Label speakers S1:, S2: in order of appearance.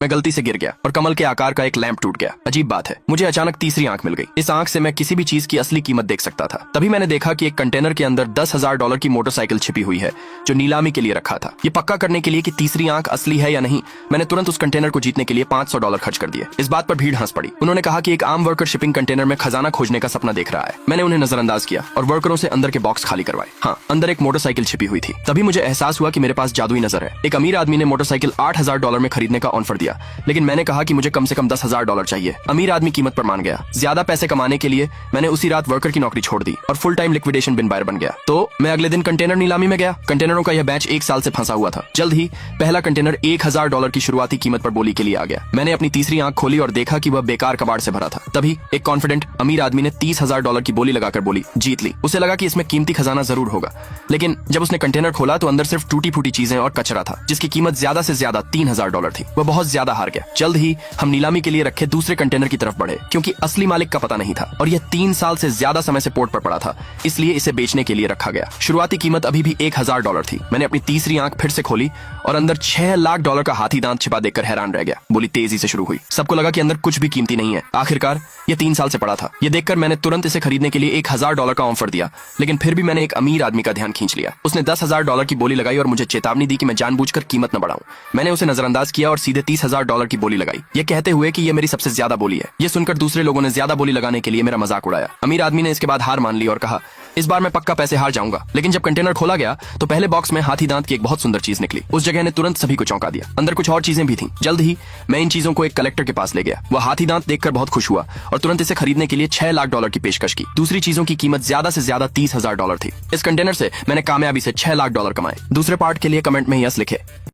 S1: मैं गलती से गिर गया और कमल के आकार का एक लैंप टूट गया। अजीब बात है, मुझे अचानक तीसरी आंख मिल गई। इस आंख से मैं किसी भी चीज की असली कीमत देख सकता था। तभी मैंने देखा कि एक कंटेनर के अंदर $10,000 की मोटरसाइकिल छिपी हुई है जो नीलामी के लिए रखा था। ये पक्का करने के लिए कि तीसरी आंख असली है या नहीं, मैंने तुरंत उस कंटेनर को जीतने के लिए $500 खर्च कर दिए। इस बात पर भीड़ हंस पड़ी। उन्होंने कहा कि एक आम वर्कर शिपिंग कंटेनर में खजाना खोजने का सपना देख रहा है। मैंने उन्हें नजरअंदाज किया और वर्करों से अंदर के बॉक्स खाली करवाए। हाँ, अंदर एक मोटरसाइकिल छिपी हुई थी। तभी मुझे एहसास हुआ कि मेरे पास जादुई नजर है। एक अमीर आदमी ने मोटरसाइकिल $8,000 में खरीदने का ऑफर दिया, लेकिन मैंने कहा कि मुझे कम से कम $10,000 चाहिए। अमीर आदमी कीमत पर मान गया। ज्यादा पैसे कमाने के लिए मैंने उसी रात वर्कर की नौकरी छोड़ दी और फुल टाइम लिक्विडेशन बिन बायर बन गया। तो मैं अगले दिन कंटेनर नीलामी में गया। कंटेनरों का यह बैच 1 साल से फंसा हुआ था। जल्द ही पहला कंटेनर $1,000 की शुरुआती कीमत पर बोली के लिए आ गया। मैंने अपनी तीसरी आंख खोली और देखा कि वह बेकार कबाड़ से भरा था। तभी एक कॉन्फिडेंट अमीर आदमी ने $30,000 की बोली लगाकर बोली जीत ली। उसे लगा कि इसमें कीमती खजाना जरूर होगा, लेकिन जब उसने कंटेनर खोला तो अंदर सिर्फ टूटी फूटी चीजें और कचरा था जिसकी कीमत ज्यादा से ज्यादा $3,000 थी। वह बहुत ज्यादा हार गया। जल्द ही हम नीलामी के लिए रखे दूसरे कंटेनर की तरफ बढ़े, क्योंकि असली मालिक का पता नहीं था और यह 3 साल से ज्यादा समय से पोर्ट पर पड़ा था, इसलिए इसे बेचने के लिए रखा गया। शुरुआती कीमत अभी भी $1,000 थी। मैंने अपनी तीसरी आंख फिर से खोली और अंदर $6 लाख का हाथी दांत छिपा देखकर हैरान रह गया। बोली तेजी से शुरू हुई। सबको लगा कि अंदर कुछ भी कीमती नहीं है। आखिरकार यह 3 साल से पड़ा था। यह देखकर मैंने तुरंत इसे खरीदने के लिए $1,000 का ऑफर दिया, लेकिन फिर भी मैंने एक अमीर आदमी का ध्यान खींच लिया। उसने $10,000 की बोली लगाई और मुझे चेतावनी दी कि मैं जानबूझकर कीमत न बढ़ाऊं। मैंने उसे नजरअंदाज किया और सीधे $30,000 की बोली लगाई, यह कहते हुए कि यह मेरी सबसे ज्यादा बोली है। यह सुनकर दूसरे लोगों ने ज्यादा बोली लगाने के लिए मेरा मजाक उड़ाया। अमीर आदमी ने इसके बाद हार मान ली और कहा इस बार मैं पक्का पैसे हार जाऊंगा। लेकिन जब कंटेनर खोला गया तो पहले बॉक्स में हाथी दांत की एक बहुत सुंदर चीज निकली। उस जगह ने तुरंत सभी को चौंका दिया। अंदर कुछ और चीजें भी थीं। जल्द ही मैं इन चीजों को एक कलेक्टर के पास ले गया। वह हाथी दांत देखकर बहुत खुश हुआ और तुरंत इसे खरीदने के लिए $6 लाख की पेशकश की। दूसरी चीजों की कीमत ज्यादा से ज्यादा $30,000 थी। इस कंटेनर से मैंने कामयाबी से $6 लाख कमाए। दूसरे पार्ट के लिए कमेंट में यस लिखे।